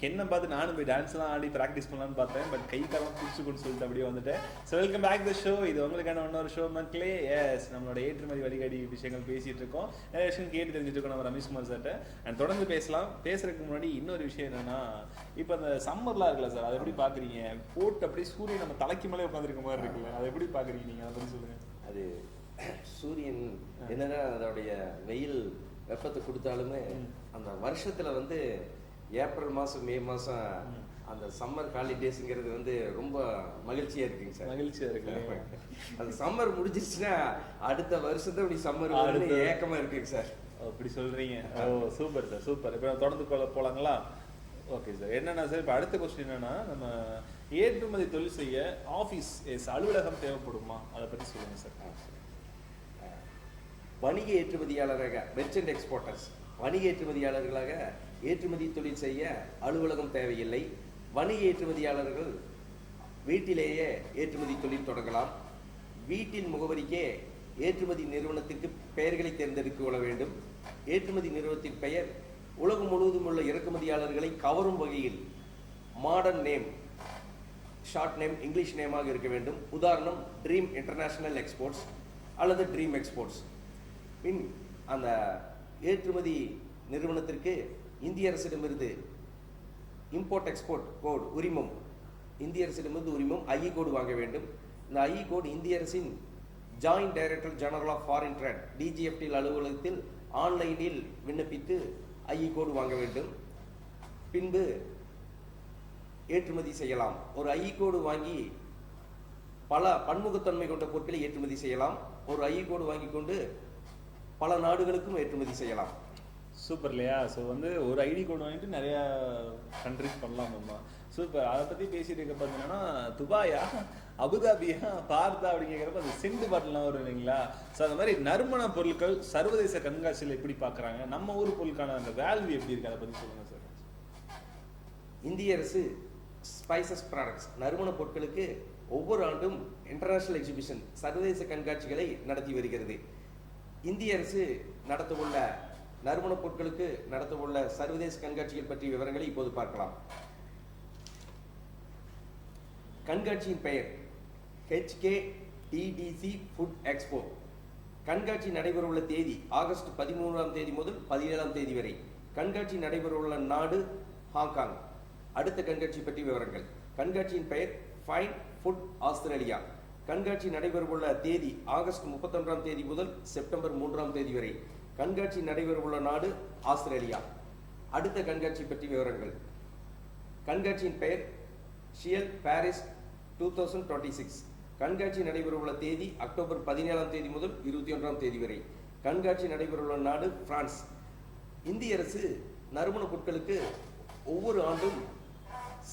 என்ன பார்த்து நானும் போய் டான்ஸ்லாம் ஆடி ப்ராக்டிஸ் பண்ணலான்னு பார்த்தேன். பட் கை காலம் பிடிச்சிக்கொண்டு சொல்லிட்டு அப்படியே வந்துட்டேன். So welcome back the show. இது உங்களுக்கான இன்னொரு ஷோ மக்களே. எஸ், நம்மளோட ஏற்றுமதி வழிகாடி விஷயங்கள் பேசிகிட்டு இருக்கோம். நிறைய விஷயம் கேட்டு தெரிஞ்சுட்டு இருக்கோம் நம்ம ரமேஷ்குமார் சார்ட்ட. அண்ட் தொடர்ந்து பேசலாம். பேசுறதுக்கு முன்னாடி இன்னொரு விஷயம் என்னன்னா, இப்போ அந்த சம்மர்லாம் இருக்குல்ல சார், அதை எப்படி பார்க்குறீங்க? போட்டு அப்படியே சூரியன் நம்ம தலைக்கு மேலே உட்காந்துருக்க மாதிரி இருக்குல்ல, அதை எப்படி பார்க்குறீங்க நீங்கள்? அதை பற்றி சொல்லுங்கள். அது சூரியன் என்னதான் அதோடைய வெயில் வெப்பத்தை கொடுத்தாலுமே அந்த வருஷத்துல வந்து ஏப்ரல் மாதம் மே மாதம் அந்த சம்மர் ஹாலிடேஸுங்கிறது வந்து ரொம்ப மகிழ்ச்சியாக இருக்குங்க சார். மகிழ்ச்சியாக இருக்கு. அந்த சம்மர் முடிஞ்சிருச்சுன்னா அடுத்த வருஷத்தை அப்படி சம்மர் ஏக்கமாக இருக்குங்க சார். அப்படி சொல்கிறீங்க. ஓ சூப்பர் சார், சூப்பர். இப்போ தொடர்ந்து போகலாங்களா? Okay sir. என்னென்னா சார், இப்போ அடுத்த கொஸ்டின் என்னென்னா, நம்ம ஏற்றுமதி தொழில் செய்ய ஆஃபீஸ் அலுவலகம் தேவைப்படுமா? அதை பற்றி சொல்லுங்கள் சார். வணிக ஏற்றுமதியாளராக மெர்ச்சன்ட் எக்ஸ்போர்ட்டர்ஸ், வணிக ஏற்றுமதியாளர்களாக ஏற்றுமதி தொழில் செய்ய அலுவலகம் தேவையில்லை. வணிக ஏற்றுமதியாளர்கள் வீட்டிலேயே ஏற்றுமதி தொழில் தொடங்கலாம். வீட்டின் முகவரிக்கே ஏற்றுமதி நிறுவனத்திற்கு பெயர்களை தேர்ந்தெடுக்க கொள்ள வேண்டும். ஏற்றுமதி நிறுவனத்தின் பெயர் உலகம் முழுவதும் உள்ள இறக்குமதியாளர்களை கவரும் வகையில் modern name, short name, English நேமாக இருக்க வேண்டும். உதாரணம் ட்ரீம் இன்டர்நேஷனல் எக்ஸ்போர்ட்ஸ் அல்லது ட்ரீம் எக்ஸ்போர்ட்ஸ். பின் அந்த ஏற்றுமதி நிறுவனத்திற்கு இந்திய அரசிடமிருந்து இம்போர்ட் எக்ஸ்போர்ட் கோட் உரிமம், இந்திய அரசிடமிருந்து உரிமம் ஐஇ கோடு வாங்க வேண்டும். இந்த ஐஇ கோடு இந்திய அரசின் joint director general of foreign trade DGFT அலுவலகத்தில் ஆன்லைனில் விண்ணப்பித்து ஐஇ கோடு வாங்க வேண்டும். பின்பு ஏற்றுமதி செய்யலாம். ஒரு ஐஇ கோடு வாங்கி பல பன்முகத்தன்மை கொண்ட பொருட்களை ஏற்றுமதி செய்யலாம். ஒரு ஐஇ கோடு வாங்கி கொண்டு பல நாடுகளுக்கும் ஏற்றுமதி செய்யலாம். சூப்பர் இல்லையா? ஸோ வந்து ஒரு ஐடி கோடு வாங்கிட்டு நிறையா கண்ட்ரிஸ் பண்ணலாம் நம்ம. சூப்பர். அதை பற்றி பேசிட்டு இருக்க பார்த்தீங்கன்னா, துபாயா, அபுதாபியா, பார்த்தா அப்படி கேட்குறப்ப அது செண்டு பாட்டிலாம் வரும் இல்லைங்களா? ஸோ அந்த மாதிரி நறுமண பொருட்கள் சர்வதேச கண்காட்சியில் எப்படி பார்க்குறாங்க, நம்ம ஊர் பொருட்கான அந்த வேல்யூ எப்படி இருக்குது, அதை பற்றி சொல்லுங்கள் சார். இந்திய அரசு ஸ்பைசஸ் ப்ராடக்ட்ஸ் நறுமண பொருட்களுக்கு ஒவ்வொரு ஆண்டும் இன்டர்நேஷனல் எக்ஸிபிஷன் சர்வதேச கண்காட்சிகளை நடத்தி வருகிறது. இந்திய அரசு நடத்தவுள்ள நறுமண பொருட்களுக்கு நடத்தவுள்ள சர்வதேச கண்காட்சிகள் பற்றிய விவரங்களை இப்போது பார்க்கலாம். கண்காட்சியின் பெயர் HKTDC ஃபுட் எக்ஸ்போ. கண்காட்சி நடைபெறவுள்ள தேதி ஆகஸ்ட் 13ஆம் தேதி முதல் 17ஆம் தேதி வரை. கண்காட்சி நடைபெறவுள்ள நாடு ஹாங்காங். அடுத்த கண்காட்சி பற்றிய விவரங்கள். கண்காட்சியின் பெயர் ஃபைன் ஃபுட் ஆஸ்திரேலியா. கண்காட்சி நடைபெறவுள்ள தேதி ஆகஸ்ட் 31ஆம் தேதி முதல் செப்டம்பர் 3ஆம் தேதி வரை. கண்காட்சி நடைபெறவுள்ள நாடு ஆஸ்திரேலியா. அடுத்த கண்காட்சி பற்றிய விவரங்கள். கண்காட்சியின் பெயர் ஷியல் பாரிஸ் 2026. கண்காட்சி நடைபெறவுள்ள தேதி அக்டோபர் 17ஆம் தேதி முதல் 21ஆம் தேதி வரை. கண்காட்சி நடைபெறவுள்ள நாடு பிரான்ஸ். இந்திய அரசு நறுமண பொருட்களுக்கு ஒவ்வொரு ஆண்டும்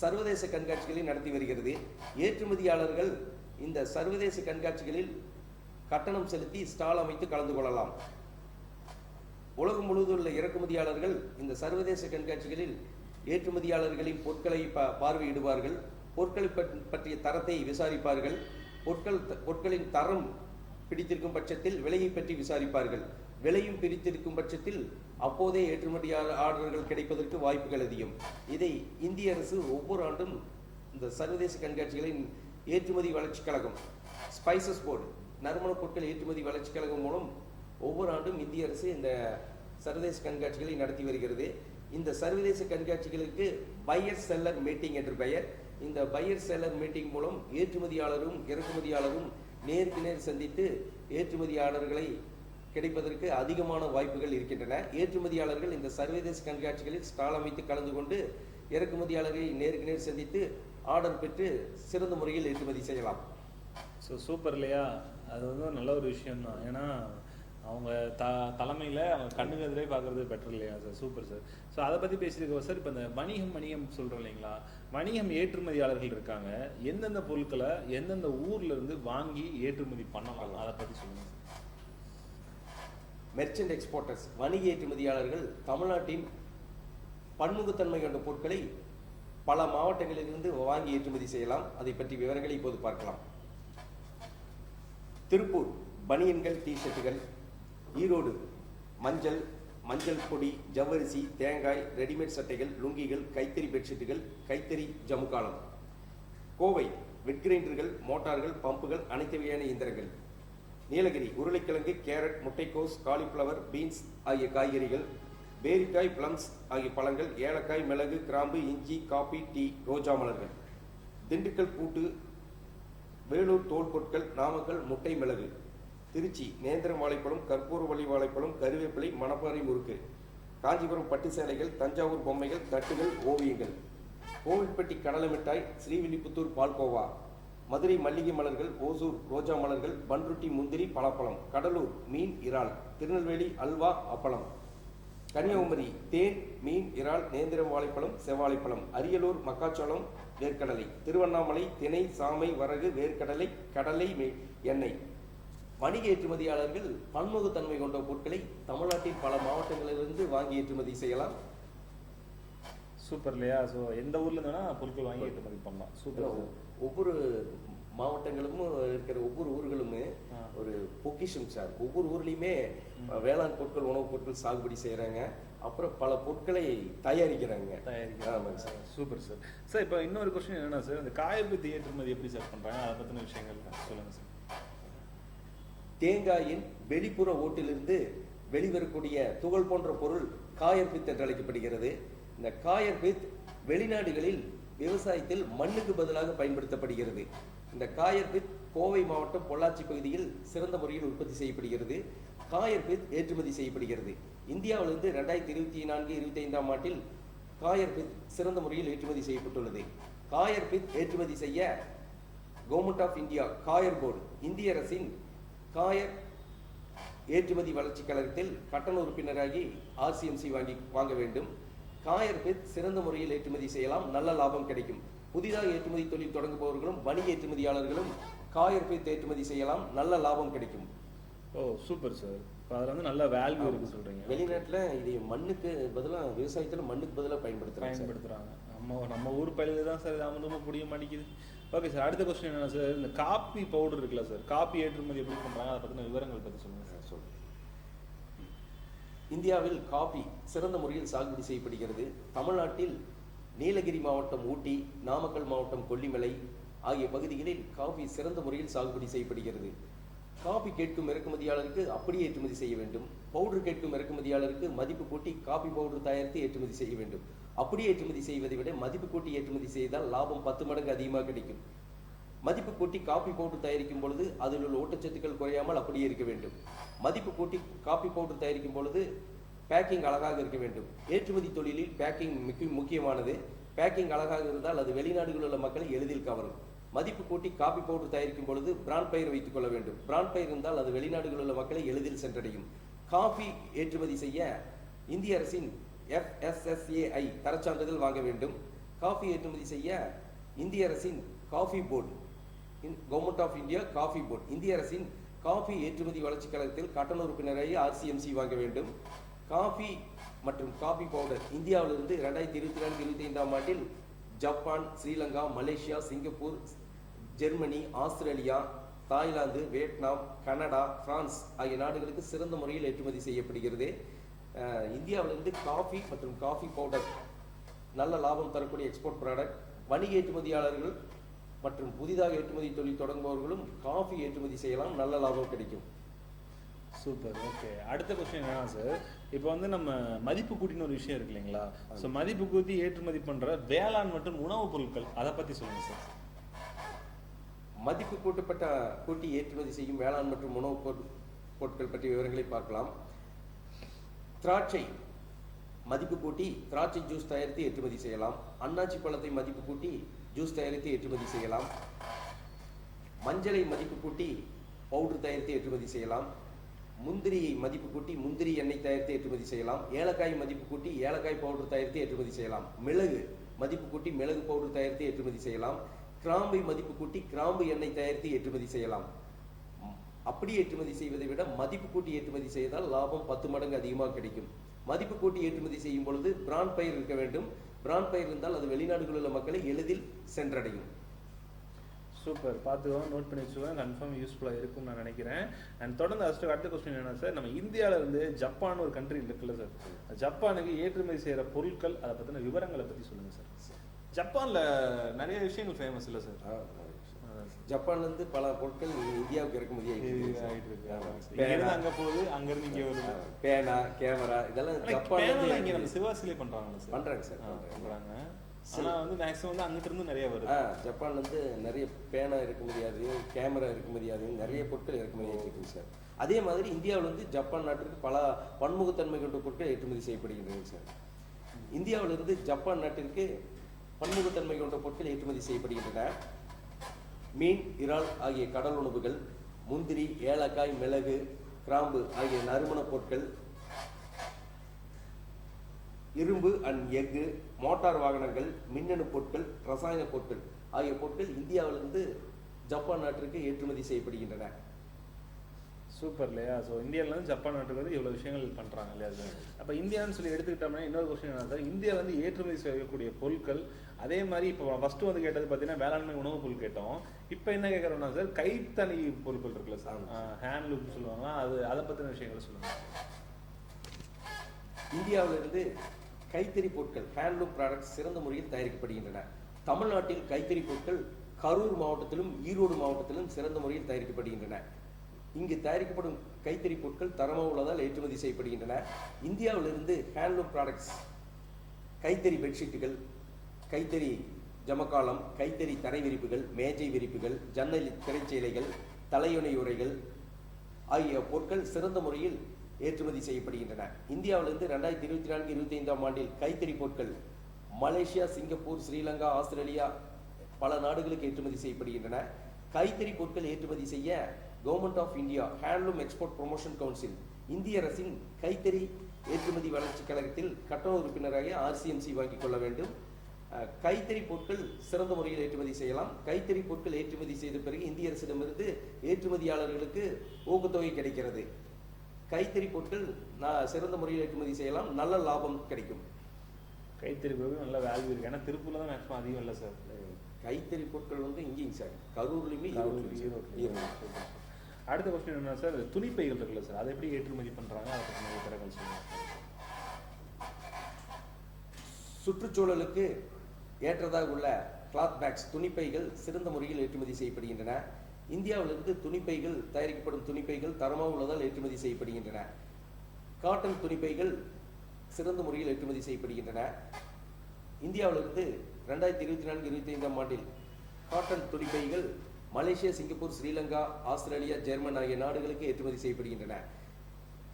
சர்வதேச கண்காட்சிகளை நடத்தி வருகிறது. ஏற்றுமதியாளர்கள் இந்த சர்வதேச கண்காட்சிகளில் கட்டணம் செலுத்தி ஸ்டால் அமைத்து கலந்து கொள்ளலாம். உலகம் முழுவதும் உள்ள இறக்குமதியாளர்கள் இந்த சர்வதேச கண்காட்சிகளில் ஏற்றுமதியாளர்களின் பொருட்களை பார்வையிடுவார்கள். பொருட்களை பற்றிய தரத்தை விசாரிப்பார்கள். பொருட்களின் தரம் பிடித்திருக்கும் பட்சத்தில் விலையை பற்றி விசாரிப்பார்கள். விலையும் பிரித்திருக்கும் பட்சத்தில் அப்போதே ஏற்றுமதியாளர் ஆர்டர்கள் கிடைப்பதற்கு வாய்ப்புகள் அதிகம். இதை இந்திய அரசு ஒவ்வொரு ஆண்டும் இந்த சர்வதேச கண்காட்சிகளின் ஏற்றுமதி வளர்ச்சி கழகம், ஸ்பைசஸ் போர்டு, நறுமண பொருட்கள் ஏற்றுமதி வளர்ச்சி கழகம் மூலம் ஒவ்வொரு ஆண்டும் இந்திய அரசு இந்த சர்வதேச கண்காட்சிகளை நடத்தி வருகிறது. இந்த சர்வதேச கண்காட்சிகளுக்கு பையர் செல்லர் மீட்டிங் என்று பெயர். இந்த பையர் செல்லர் மீட்டிங் மூலம் ஏற்றுமதியாளரும் இறக்குமதியாளரும் நேருக்கு நேர் சந்தித்து ஏற்றுமதியாளர்களை கிடைப்பதற்கு அதிகமான வாய்ப்புகள் இருக்கின்றன. ஏற்றுமதியாளர்கள் இந்த சர்வதேச கண்காட்சிகளில் ஸ்டால் அமைத்து கலந்து கொண்டு இறக்குமதியாளர்களை நேருக்கு நேர் சந்தித்து ஆர்டர் பெற்று சிறந்த முறையில் ஏற்றுமதி செய்யலாம். ஸோ சூப்பர் இல்லையா? அது வந்து நல்ல ஒரு விஷயம்தான். ஏன்னா அவங்க தலைமையில் அவங்க கண்ணுக்கு எதிரே பார்க்குறது பெட்டர் இல்லையா சார்? Super sir. ஸோ அதை பற்றி பேசியிருக்கோம் சார். இப்போ இந்த வணிகம் சொல்கிறோம் இல்லைங்களா? வணிகம் ஏற்றுமதியாளர்கள் இருக்காங்க. எந்தெந்த பொருட்களை எந்தெந்த ஊரில் இருந்து வாங்கி ஏற்றுமதி பண்ணலாம், அதை பற்றி சொல்லுங்கள் சார். மெர்ச்சன்ட் எக்ஸ்போர்ட்டர்ஸ் வணிக ஏற்றுமதியாளர்கள் தமிழ்நாட்டின் பன்முகத்தன்மை கொண்ட பொருட்களை பல மாவட்டங்களிலிருந்து வாங்கி ஏற்றுமதி செய்யலாம். அதை பற்றி விவரங்களை இப்போது பார்க்கலாம். திருப்பூர் பனியன்கள், டி ஷர்ட்டுகள். ஈரோடு மஞ்சள், மஞ்சள் பொடி, ஜவ்வரிசி, தேங்காய், ரெடிமேட் சட்டைகள், லுங்கிகள், கைத்தறி பெட்ஷீட்டுகள், கைத்தறி ஜமுக்காலம். கோவை வெட் கிரைண்டர்கள், மோட்டார்கள், பம்புகள், அனைத்து வகையான இயந்திரங்கள். நீலகிரி உருளைக்கிழங்கு, கேரட், முட்டைக்கோஸ், காலிஃப்ளவர், பீன்ஸ் ஆகிய காய்கறிகள், பேரிக்காய், பிளம்ஸ் ஆகிய பழங்கள், ஏலக்காய், மிளகு, கிராம்பு, இஞ்சி, காபி, டீ, ரோஜா மலர்கள். திண்டுக்கல் பூட்டு, வேலூர் தோல் பொருட்கள், நாமக்கல் முட்டை மிளகு. திருச்சி நேந்திரம் வாழைப்பழம், கற்பூரவள்ளி வாழைப்பழம், கருவேப்பிலை, மணப்பாறை முறுக்கு. காஞ்சிபுரம் பட்டு சேலைகள், தஞ்சாவூர் பொம்மைகள், தட்டுகள், ஓவியங்கள். கோவில்பட்டி கடலை மிட்டாய், ஸ்ரீவில்லிபுத்தூர் பால்கோவா. மதுரை மல்லிகை மலர்கள், ஓசூர் ரோஜா மலர்கள், பன்ருட்டி முந்திரி, பலாப்பழம். கடலூர் மீன், இறால். திருநெல்வேலி அல்வா, அப்பளம். கன்னியாகுமரி தேன், மீன், இறால், நேந்திரம் வாழைப்பழம், செவ்வாழைப்பழம். அரியலூர் மக்காச்சோளம், வேர்க்கடலை. திருவண்ணாமலை திணை, சாமை, வரகு, வேர்க்கடலை, கடலை எண்ணெய். வணிக ஏற்றுமதியாளர்கள் பன்முகத்தன்மை கொண்ட பொருட்களை தமிழ்நாட்டில் பல மாவட்டங்களிலிருந்து வாங்கி ஏற்றுமதி செய்யலாம். சூப்பர் இல்லையா? ஸோ எந்த ஊர்ல இருந்தோன்னா பொருட்கள் வாங்கி ஏற்றுமதி பண்ணலாம். சூப்பர். ஒவ்வொரு மாவட்டங்களும் இருக்கிற ஒவ்வொரு ஊர்களுமே ஒரு பொக்கிஷம் சார். ஒவ்வொரு ஊர்லேயுமே வேளாண் பொருட்கள், உணவுப் பொருட்கள் சாகுபடி செய்கிறாங்க. அப்புறம் பல பொருட்களை தயாரிக்கிறாங்க. ஆமாங்க சார். Super sir. சார் இப்போ இன்னொரு கொஸ்டின் என்னன்னா சார், இந்த காயப்பத்தி ஏற்றுமதி எப்படி சார் பண்ணுறாங்க, அதை பற்றின விஷயங்கள் சொல்லுங்கள் சார். தேங்காயின் வெளிப்புற ஓட்டிலிருந்து வெளிவரக்கூடிய துகள் போன்ற பொருள் காயர்பித் என்று அழைக்கப்படுகிறது. இந்த காயர்பித் வெளிநாடுகளில் விவசாயத்தில் மண்ணுக்கு பதிலாக பயன்படுத்தப்படுகிறது. இந்த காயர்பித் கோவை மாவட்டம் பொள்ளாச்சி பகுதியில் சிறந்த முறையில் உற்பத்தி செய்யப்படுகிறது. காயர்பித் ஏற்றுமதி செய்யப்படுகிறது. இந்தியாவிலிருந்து 2024-25 ஆண்டில் காயர்பித் சிறந்த முறையில் ஏற்றுமதி செய்யப்பட்டுள்ளது. காயர்பித் ஏற்றுமதி செய்ய government of India coir board, இந்திய அரசின் காயர் ஏற்றுமதி வளர்ச்சி கழகத்தில் கட்டண உறுப்பினராகி RCMC வாங்க வேண்டும். காயர்பித் சிறந்த முறையில் ஏற்றுமதி செய்யலாம், நல்ல லாபம் கிடைக்கும். புதிதாக ஏற்றுமதி தொழில் தொடங்குபவர்களும் வணிக ஏற்றுமதியாளர்களும் காயர்பித் ஏற்றுமதி செய்யலாம், நல்ல லாபம் கிடைக்கும். ஓ சூப்பர் சார். இப்போ அதில் வந்து நல்ல வேல்யூ இருக்கு சொல்றீங்க. வெளிநாட்டில் இது மண்ணுக்கு பதிலாக விவசாயத்தில் மண்ணுக்கு பதிலாக பயன்படுத்துறாங்க. நம்ம ஊர் பயில தான் சார் இது ரொம்ப புரிய மாட்டேங்குது. ஓகே சார், அடுத்த கொஸ்டின் என்னன்னா சார், இந்த காப்பி பவுடர் இருக்குல்ல சார், காப்பி ஏற்றுமதி எப்படி பண்ணுறாங்க, அதை பற்றின விவரங்கள் பற்றி சொல்லுங்கள் சார். இந்தியாவில் காபி சிறந்த முறையில் சாகுபடி செய்யப்படுகிறது. தமிழ்நாட்டில் நீலகிரி மாவட்டம் ஊட்டி, நாமக்கல் மாவட்டம் கொல்லிமலை ஆகிய பகுதிகளில் காபி சிறந்த முறையில் சாகுபடி செய்யப்படுகிறது. காபி கேட்கும் இறக்குமதியாளருக்கு அப்படியே ஏற்றுமதி செய்ய வேண்டும். பவுடர் கேட்கும் இறக்குமதியாளருக்கு மதிப்பு கூட்டி காபி பவுடர் தயாரித்து ஏற்றுமதி செய்ய வேண்டும். அப்படியே ஏற்றுமதி செய்வதை விட மதிப்பு கூட்டி ஏற்றுமதி செய்தால் லாபம் 10 மடங்கு அதிகமாக கிடைக்கும். மதிப்பு கூட்டி காபி பவுடர் தயாரிக்கும் பொழுது அதில் உள்ள ஊட்டச்சத்துக்கள் குறையாமல் அப்படியே இருக்க வேண்டும். மதிப்பு கூட்டி காபி பவுடர் தயாரிக்கும் பொழுது பேக்கிங் அழகாக இருக்க வேண்டும். ஏற்றுமதி தொழிலில் பேக்கிங் மிக முக்கியமானது. பேக்கிங் அழகாக இருந்தால் அது வெளிநாடுகளில் உள்ள மக்களை எளிதில் கவரும். மதிப்பு கூட்டி காபி பவுடர் தயாரிக்கும் பொழுது பிராண்ட் பெயர் வைத்துக் கொள்ள வேண்டும். பிராண்ட் பெயர் இருந்தால் அது வெளிநாடுகளில் உள்ள மக்களை எளிதில் சென்றடையும். காபி ஏற்றுமதி செய்ய இந்திய அரசின் FSSAI தரச்சான்றிதழ் வாங்க வேண்டும். காஃபி ஏற்றுமதி செய்ய இந்திய அரசின் coffee board, government of India coffee board, இந்திய அரசின் காஃபி ஏற்றுமதி வளர்ச்சி கழகத்தில் கட்டண உறுப்பினராகி RCMC வாங்க வேண்டும். காஃபி மற்றும் காஃபி பவுடர் இந்தியாவிலிருந்து 2024-25 ஆண்டில் Japan, Sri Lanka, Malaysia, Singapore, Germany, Australia, Thailand, Vietnam, Canada, France ஆகிய நாடுகளுக்கு சிறந்த முறையில் ஏற்றுமதி செய்யப்படுகிறது. இந்தியாவிலிருந்து காஃபி மற்றும் காஃபி பவுடர் நல்ல லாபம் தரக்கூடிய எக்ஸ்போர்ட் ப்ராடக்ட். வணிக ஏற்றுமதியாளர்கள் மற்றும் புதிதாக ஏற்றுமதி தொழில் தொடங்குபவர்களும் காஃபி ஏற்றுமதி செய்யலாம், நல்ல லாபம் கிடைக்கும். சூப்பர். ஓகே, அடுத்த கொஸ்டின் என்னன்னா சார், இப்போ வந்து நம்ம மதிப்பு கூட்டின்னு ஒரு விஷயம் இருக்கு இல்லைங்களா? ஸோ மதிப்பு கூட்டி ஏற்றுமதி பண்ற வேளாண் மற்றும் உணவுப் பொருட்கள், அதை பத்தி சொல்லுங்க சார். மதிப்பு கூட்டி ஏற்றுமதி செய்யும் வேளாண் மற்றும் உணவுப் பொருட்கள் பற்றிய விவரங்களை பார்க்கலாம். திராட்சை மதிப்பு கூட்டி திராட்சை ஜூஸ் தயாரித்து ஏற்றுமதி செய்யலாம். அன்னாச்சி பழத்தை மதிப்பு கூட்டி ஜூஸ் தயாரித்து ஏற்றுமதி செய்யலாம். மஞ்சளை மதிப்பு கூட்டி பவுடர் தயாரித்து ஏற்றுமதி செய்யலாம். முந்திரியை மதிப்பு கூட்டி முந்திரி எண்ணெய் தயாரித்து ஏற்றுமதி செய்யலாம். ஏலக்காய் மதிப்பு கூட்டி ஏலக்காய் பவுடர் தயாரித்து ஏற்றுமதி செய்யலாம். மிளகு மதிப்பு கூட்டி மிளகு பவுடர் தயாரித்து ஏற்றுமதி செய்யலாம். கிராம்பை மதிப்பு கூட்டி கிராம்பு எண்ணெய் தயாரித்து ஏற்றுமதி செய்யலாம். அப்படி ஏற்றுமதி செய்வதை விட மதிப்பு கூட்டி ஏற்றுமதி செய்தால் லாபம் 10 மடங்கு அதிகமாக கிடைக்கும். மதிப்பு கூட்டி ஏற்றுமதி செய்யும் பொழுது பிராண்ட் பெயர் இருக்க வேண்டும். பிராண்ட் பெயர் இருந்தால் அது வெளிநாடுகளில் உள்ள மக்களை எளிதில் சென்றடையும். சூப்பர், பார்த்துக்கோங்க, நோட் பண்ணி வச்சுக்கோங்க, கன்ஃபார்ம் யூஸ்ஃபுல்லாக இருக்கும்னு நான் நினைக்கிறேன். அண்ட் தொடர்ந்து அடுத்த கொஸ்டின் என்ன சார், நம்ம இந்தியாவில் இருந்து ஜப்பான் ஒரு கண்ட்ரி இருக்குல்ல சார், ஜப்பானுக்கு ஏற்றுமதி செய்கிற பொருட்கள் அதை பற்றின விவரங்களை பற்றி சொல்லுங்கள் சார். ஜப்பானில் நிறைய விஷயங்கள் ஃபேமஸ் இல்லை சார்? ஜப்பான்லேருந்து பல பொருட்கள் இந்தியாவுக்கு இறக்குமதி ஆகிட்டு இருக்கு. அங்கே போகுது, அங்கேருந்து இங்கே வருது. பேனா, கேமரா இதெல்லாம் ஜப்பான்ல இங்கே நம்ம சிவாசிலே பண்ணுறாங்க சார். பண்ணுறாங்க சார், பண்ணுறாங்க. ஆனால் வந்து மேக்ஸிமம் வந்து அங்கிட்டிருந்து நிறைய வருது. ஜப்பான்லேருந்து நிறைய பேனா இறக்குமதி ஆகுது, கேமரா இறக்குமதி ஆகுது, நிறைய பொருட்கள் இறக்குமதி ஆகிட்டு சார். அதே மாதிரி இந்தியாவில் வந்து ஜப்பான் நாட்டிற்கு பல பன்முகத்தன்மை கொண்ட பொருட்கள் ஏற்றுமதி செய்யப்படுகின்றன சார். இந்தியாவிலிருந்து ஜப்பான் நாட்டிற்கு பன்முகத்தன்மை கொண்ட பொருட்கள் ஏற்றுமதி செய்யப்படுகின்றன. மீன், இறால் ஆகிய கடல் உணவுகள், முந்திரி, ஏலக்காய், மிளகு, கிராம்பு ஆகிய நறுமணப் பொருட்கள், இரும்பு அண்ட் எஃகு, மோட்டார் வாகனங்கள், மின்னணு பொருட்கள், ரசாயன பொருட்கள் ஆகிய பொருட்கள் இந்தியாவிலிருந்து ஜப்பான் நாட்டிற்கு ஏற்றுமதி செய்யப்படுகின்றன. சூப்பர் இல்லையா? ஸோ இந்தியாவிலேருந்து ஜப்பான் நாட்டுக்கு வந்து இவ்வளோ விஷயங்கள் பண்ணுறாங்க இல்லையா சார்? அப்போ இந்தியான்னு சொல்லி எடுத்துக்கிட்டோம்னா இன்னொரு கொஸ்டின் என்ன சார், இந்தியாவில் வந்து ஏற்றுமதி செய்யக்கூடிய பொருட்கள், அதே மாதிரி இப்போ ஃபஸ்ட்டு வந்து கேட்டது பார்த்தீங்கன்னா வேளாண்மை உணவுப் பொருள் கேட்டோம். இப்போ என்ன கேட்குறோம்னா சார், கைத்தறி பொருட்கள் இருக்குல்ல சார், ஹேண்ட்லூம் சொல்லுவாங்க, அதை பற்றின விஷயங்களை சொல்லுங்கள். இந்தியாவிலிருந்து கைத்தறி பொருட்கள், ஹேண்ட்லூம் ப்ராடக்ட்ஸ் சிறந்த முறையில் தயாரிக்கப்படுகின்றன. தமிழ்நாட்டில் கைத்தறி பொருட்கள் கரூர் மாவட்டத்திலும் ஈரோடு மாவட்டத்திலும் சிறந்த முறையில் தயாரிக்கப்படுகின்றன. இங்கு தயாரிக்கப்படும் கைத்தறி பொருட்கள் தரமாக உள்ளதால் ஏற்றுமதி செய்யப்படுகின்றன. இந்தியாவிலிருந்து ஹேண்ட்லூம் ப்ராடக்ட்ஸ், கைத்தறி பெட்ஷீட்டுகள், கைத்தறி ஜமக்காலம், கைத்தறி தரை விரிப்புகள், மேஜை விரிப்புகள், ஜன்னல் திரைச்சீலைகள், தலையணை உரைகள் ஆகிய பொருட்கள் சிறந்த முறையில் ஏற்றுமதி செய்யப்படுகின்றன. இந்தியாவிலிருந்து 2024-25 ஆண்டில் கைத்தறி பொருட்கள் மலேசியா, சிங்கப்பூர், ஸ்ரீலங்கா, ஆஸ்திரேலியா பல நாடுகளுக்கு ஏற்றுமதி செய்யப்படுகின்றன. கைத்தறி பொருட்கள் ஏற்றுமதி செய்ய government of India handloom export promotion council, இந்திய அரசின் கைத்தறி ஏற்றுமதி வளர்ச்சி கழகத்தில் கட்டண உறுப்பினராக RCMC வாங்கிக் கொள்ள வேண்டும். கைத்தறி பொருட்கள் சிறந்த முறையில் ஏற்றுமதி செய்யலாம். கைத்தறி பொருட்கள் ஏற்றுமதி செய்த பிறகு இந்திய அரசிடமிருந்து ஏற்றுமதியாளர்களுக்கு ஊக்கத்தொகை கிடைக்கிறது. கைத்தறி பொருட்கள் சிறந்த முறையில் ஏற்றுமதி செய்யலாம், நல்ல லாபம் கிடைக்கும். கைத்தறி பொருட்கள் நல்ல வேல்யூ இருக்கு. ஏன்னா திருப்பூர்ல தான் மேக்ஸிமம் அதிகம் இல்லை சார் கைத்தறி பொருட்கள் வந்து இங்கேயும் சார், கரூர்லையுமே. அடுத்த கொஸ்டின் என்ன சார், துணிப்பைகள் இருக்குல்ல சார், அதை எப்படி ஏற்றுமதி பண்றாங்க, அதை பற்றி நிறைய தகவல் சொல்லுங்க. சுற்றுச்சூழலுக்கு ஏற்றதாக உள்ள கிளாத் பேக்ஸ், துணிப்பைகள் சிறந்த முறையில் ஏற்றுமதி செய்யப்படுகின்றன. இந்தியாவிலிருந்து துணிப்பைகள் தயாரிக்கப்படும் துணிப்பைகள் தரமாக உள்ளதால் ஏற்றுமதி செய்யப்படுகின்றன. காட்டன் துணிப்பைகள் சிறந்த முறையில் ஏற்றுமதி செய்யப்படுகின்றன. இந்தியாவிலிருந்து 2024-25 ஆண்டில் காட்டன் துணிப்பைகள் Malaysia, Singapore, Sri Lanka, Australia, German ஆகிய நாடுகளுக்கு ஏற்றுமதி செய்யப்படுகின்றன.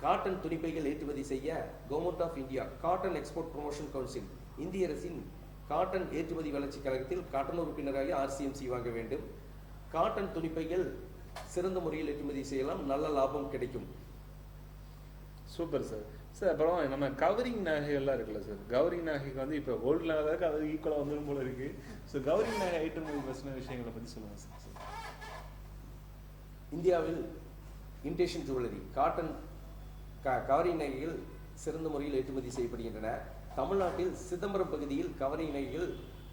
காட்டன் துணிப்பைகள் ஏற்றுமதி செய்ய government of India cotton export promotion council, இந்திய அரசின் காட்டன் ஏற்றுமதி வளர்ச்சி கழகத்தில் கட்டண உறுப்பினராக RCMC வாங்க வேண்டும். காட்டன் துணிப்பைகள் சிறந்த முறையில் ஏற்றுமதி செய்யலாம், நல்ல லாபம் கிடைக்கும். Super sir. சார் அப்புறம் நம்ம கவரிங் நகைகள்லாம் இருக்குல்ல சார், கவரிங் நகைக்கு வந்து இப்போ கோல்டு நகைக்கு அது ஈக்குவலாக வந்துடும் போல இருக்கு. ஸோ கவரிங் நகை ஏற்றுமதி பற்றின விஷயங்களை பற்றி சொல்லுங்கள் சார். இந்தியாவில் இமிடேஷன் ஜுவல்லரி, காட்டன் கவரிங் நகைகள் சிறந்த முறையில் ஏற்றுமதி செய்யப்படுகின்றன. தமிழ்நாட்டில் சிதம்பரம் பகுதியில் கவரிங் நகைகள்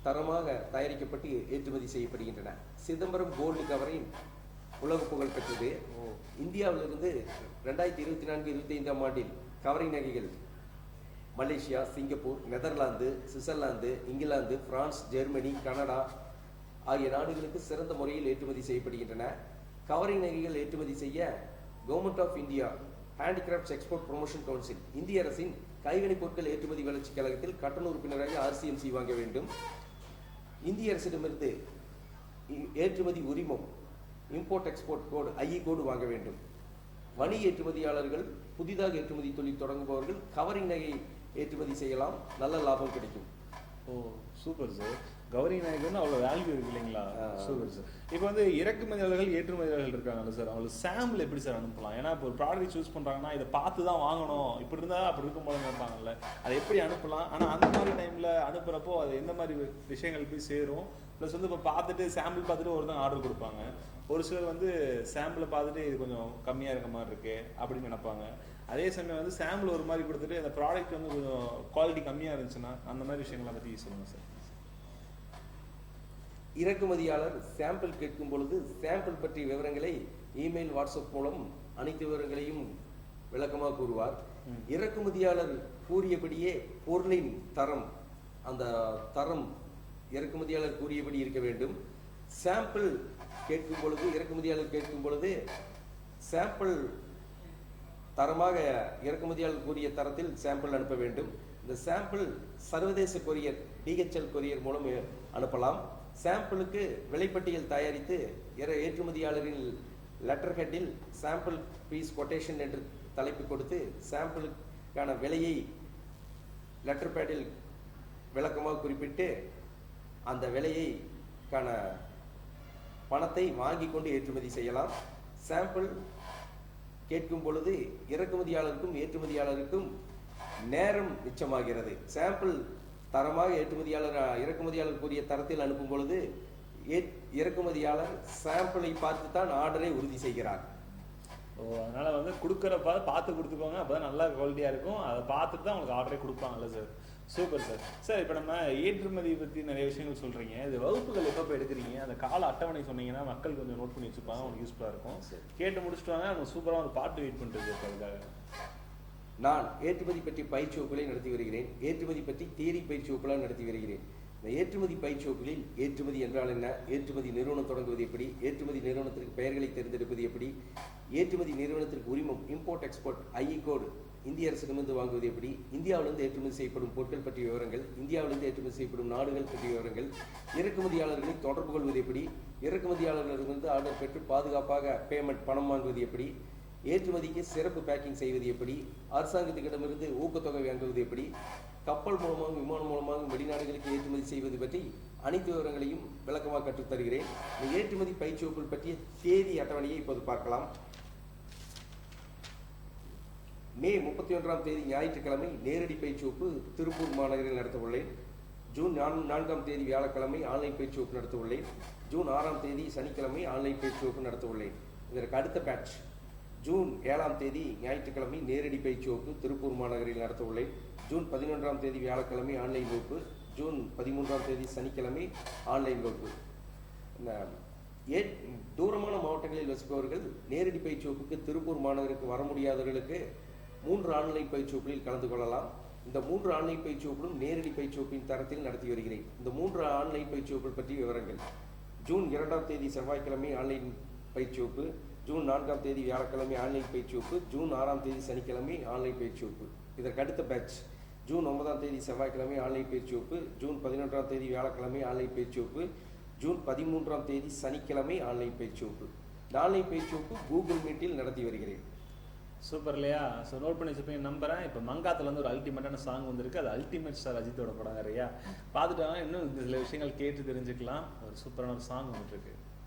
தரமாக தயாரிக்கப்பட்டு ஏற்றுமதி செய்யப்படுகின்றன. சிதம்பரம் கோல்டு கவரிங் உலக புகழ் பெற்றது. இந்தியாவிலிருந்து 2024-25 ஆண்டில் கவரிங் நகைகள் Malaysia, Singapore, Netherlands, Switzerland, England, France, Germany, Canada ஆகிய நாடுகளுக்கு சிறந்த முறையில் ஏற்றுமதி செய்யப்படுகின்றன. கவரிங் நகைகள் ஏற்றுமதி செய்ய government of India handicrafts export promotion council, இந்திய அரசின் கைவினைப் பொருட்கள் ஏற்றுமதி வளர்ச்சி கழகத்தில் கட்டண உறுப்பினராக RCMC வாங்க வேண்டும். இந்திய அரசிடமிருந்து ஏற்றுமதி உரிமம், இம்போர்ட் எக்ஸ்போர்ட் கோடு, IE கோடு வாங்க வேண்டும். வணிக ஏற்றுமதியாளர்கள், புதிதாக ஏற்றுமதி தொழில் தொடங்குபவர்கள் கவரிங் நகை ஏற்றுமதி செய்யலாம், நல்ல லாபம் கிடைக்கும். ஓ சூப்பர் சார். கவரிங் நகைக்கு வந்து அவ்வளோ வேல்யூ இருக்கு இல்லைங்களா? Super sir. இப்போ வந்து இறக்குமதியாளர்கள், ஏற்றுமதியாளர்கள் இருக்காங்கல்ல சார், அவங்களுக்கு சாம்பிள் எப்படி சார் அனுப்பலாம்? ஏன்னா இப்போ ஒரு ப்ராடக்ட் சூஸ் பண்ணுறாங்கன்னா இதை பார்த்து தான் வாங்கணும், இப்படி இருந்தால் அப்படி இருக்கும் போது நினைப்பாங்கல்ல, அதை எப்படி அனுப்பலாம்? ஆனால் அந்த மாதிரி டைமில் அனுப்புகிறப்போ அது எந்த மாதிரி விஷயங்கள் போய் சேரும்? ப்ளஸ் வந்து இப்போ பார்த்துட்டு சாம்பிள் பார்த்துட்டு ஒருத்தங்க ஆர்டர் கொடுப்பாங்க, ஒரு சிலர் வந்து சாம்பிளை பார்த்துட்டு இது கொஞ்சம் கம்மியாக இருக்க மாதிரி இருக்கு அப்படின்னு நினைப்பாங்க. அதே சமயம் வந்து சாம்பிள் ஒரு மாதிரி கொடுத்துட்டு அந்த ப்ராடக்ட் வந்து கொஞ்சம் குவாலிட்டி கம்மியாக இருந்துச்சுன்னா அந்த மாதிரி விஷயங்களை பற்றி சொல்லுங்கள் சார். இறக்குமதியாளர் சாம்பிள் கேட்கும் பொழுது சாம்பிள் பற்றிய விவரங்களை இமெயில் வாட்ஸ்அப் மூலம் அனைத்து விவரங்களையும் விளக்கமாக கூறுவார். இறக்குமதியாளர் கூறியபடியே பொருளின் தரம், அந்த தரம் இறக்குமதியாளர் கூறியபடி இருக்க வேண்டும். சாம்பிள் கேட்கும் பொழுது, இறக்குமதியாளர் கேட்கும் பொழுது சாம்பிள் தரமாக இறக்குமதியாளர் கூறிய தரத்தில் சாம்பிள் அனுப்ப வேண்டும். இந்த சாம்பிள் சர்வதேச கொரியர் DHL கொரியர் மூலம் அனுப்பலாம். சாம்பிளுக்கு விலைப்பட்டியல் தயாரித்து ஏற்றுமதியாளரின் லெட்டர் ஹெட்டில் சாம்பிள் பீஸ் கொட்டேஷன் என்று தலைப்பு கொடுத்து சாம்பிளுக்கான விலையை லெட்டர் பேடில் விளக்கமாக குறிப்பிட்டு அந்த விலையைக்கான பணத்தை வாங்கி கொண்டு ஏற்றுமதி செய்யலாம். சாம்பிள் கேட்கும் பொழுது இறக்குமதியாளருக்கும் ஏற்றுமதியாளருக்கும் நேரம் மிச்சமாகிறது. சாம்பிள் தரமாக இறக்குமதியாளர் கூறிய தரத்தில் அனுப்பும் பொழுது இறக்குமதியாளர் சாம்பிளை பார்த்து தான் ஆர்டரை உறுதி செய்கிறார். அதனால வந்து கொடுக்குறப்ப பார்த்து கொடுத்துக்கோங்க, அப்போதான் நல்லா குவாலிட்டியாக இருக்கும். அதை பார்த்துட்டு தான் உங்களுக்கு ஆர்டரே கொடுப்பாங்கல்ல சார். Super sir. சார் இப்போ நம்ம ஏற்றுமதி பற்றி நிறைய விஷயங்கள் சொல்கிறீங்க. இது வகுப்புகள் எப்போ எடுக்கிறீங்க? அந்த கால அட்டவணை சொன்னீங்கன்னா மக்கள் கொஞ்சம் நோட் பண்ணி வச்சுப்பாங்க, அவங்களுக்கு யூஸ்ஃபுல்லாக இருக்கும். கேட்டு முடிச்சுட்டு வாங்க, அவங்க சூப்பராக ஒரு பாட்டு வெயிட் பண்ணுறது அதுக்காக. நான் ஏற்றுமதி பற்றி பயிற்சி வகுப்புகளை நடத்தி வருகிறேன். ஏற்றுமதி பற்றி தியரி பயிற்சி வகுப்புகளை நடத்தி வருகிறேன். இந்த ஏற்றுமதி பயிற்சி வகுப்புகளில் ஏற்றுமதி என்றால் என்ன, ஏற்றுமதி நிறுவனம் தொடங்குவது எப்படி, ஏற்றுமதி நிறுவனத்திற்கு பெயர்களை தேர்ந்தெடுப்பது எப்படி, ஏற்றுமதி நிறுவனத்திற்கு உரிமம் இம்போர்ட் எக்ஸ்போர்ட் ஐஇ கோடு இந்திய அரசிடமிருந்து வாங்குவது எப்படி, இந்தியாவிலிருந்து ஏற்றுமதி செய்யப்படும் பொருட்கள் பற்றிய விவரங்கள், இந்தியாவிலிருந்து ஏற்றுமதி செய்யப்படும் நாடுகள் பற்றிய விவரங்கள், இறக்குமதியாளர்களை தொடர்பு கொள்வது எப்படி, இறக்குமதியாளர்களிடமிருந்து ஆர்டர் பெற்று பாதுகாப்பாக பேமெண்ட் பணம் வாங்குவது எப்படி, ஏற்றுமதிக்கு சிறப்பு பேக்கிங் செய்வது எப்படி, அரசாங்கத்திடமிருந்து ஊக்கத்தொகை வாங்குவது எப்படி, கப்பல் மூலமாகவும் விமானம் மூலமாகவும் வெளிநாடுகளுக்கு ஏற்றுமதி செய்வது பற்றி அனைத்து விவரங்களையும் விளக்கமாக கற்றுத் தருகிறேன். இந்த ஏற்றுமதி பயிற்சி வகுப்புகள் பற்றிய தேதி அட்டவணையை இப்போது பார்க்கலாம். மே 31ஆம் தேதி ஞாயிற்றுக்கிழமை நேரடி பயிற்சி வகுப்பு திருப்பூர் மாநகரில் நடத்த உள்ளேன். ஜூன் 4ஆம் தேதி வியாழக்கிழமை ஆன்லைன் பயிற்சி வகுப்பு நடத்த உள்ளேன். ஜூன் 6ஆம் தேதி சனிக்கிழமை ஆன்லைன் பயிற்சி வகுப்பு நடத்த உள்ளேன். இதற்கு அடுத்த பேட்ச் ஜூன் 7ஆம் தேதி ஞாயிற்றுக்கிழமை நேரடி பயிற்சி வகுப்பு திருப்பூர் மாநகரில் நடத்த உள்ளேன். ஜூன் 11ஆம் தேதி வியாழக்கிழமை ஆன்லைன் வகுப்பு. ஜூன் 13ஆம் தேதி சனிக்கிழமை ஆன்லைன் வகுப்பு. தூரமான மாவட்டங்களில் வசிப்பவர்கள் நேரடி பயிற்சி வகுப்புக்கு திருப்பூர் மாநகருக்கு வர முடியாதவர்களுக்கு 3 ஆன்லைன் பயிற்சி வகுப்புகளில் கலந்து கொள்ளலாம். இந்த 3 ஆன்லைன் பயிற்சி வகுப்புகளும் நேரடி பயிற்சி வகுப்பின் தரத்தில் நடத்தி வருகிறேன். இந்த 3 ஆன்லைன் பயிற்சி வகுப்புகள் பற்றிய விவரங்கள்: ஜூன் 2ஆம் தேதி செவ்வாய்க்கிழமை ஆன்லைன் பயிற்சி வகுப்பு, ஜூன் 4ஆம் தேதி வியாழக்கிழமை ஆன்லைன் பயிற்சி வகுப்பு, ஜூன் 6ஆம் தேதி சனிக்கிழமை ஆன்லைன் பயிற்சி வகுப்பு. இதற்கு அடுத்த பேட்ச் ஜூன் 9ஆம் தேதி செவ்வாய்க்கிழமை ஆன்லைன் பயிற்சி வகுப்பு, ஜூன் 11ஆம் தேதி வியாழக்கிழமை ஆன்லைன் பயிற்சி வகுப்பு, ஜூன் 13ஆம் தேதி சனிக்கிழமை ஆன்லைன் பயிற்சி வகுப்பு. இந்த ஆன்லைன் பயிற்சி வகுப்பு கூகுள் மீட்டில் நடத்தி வருகிறேன். சூப்பர் இல்லையா? ஸோ நோட் பண்ணி வச்சுப்பேன் நம்புறேன். இப்போ மங்காத்துல வந்து ஒரு அல்டிமேட்டான சாங் வந்திருக்கு. அது அல்டிமேட் ஸ்டார் அஜித்தோட படம் நிறையா பார்த்துட்டாங்க. இன்னும் சில விஷயங்கள் கேட்டு தெரிஞ்சுக்கலாம். ஒரு சூப்பரான ஒரு சாங் வந்துட்டு இருக்கு.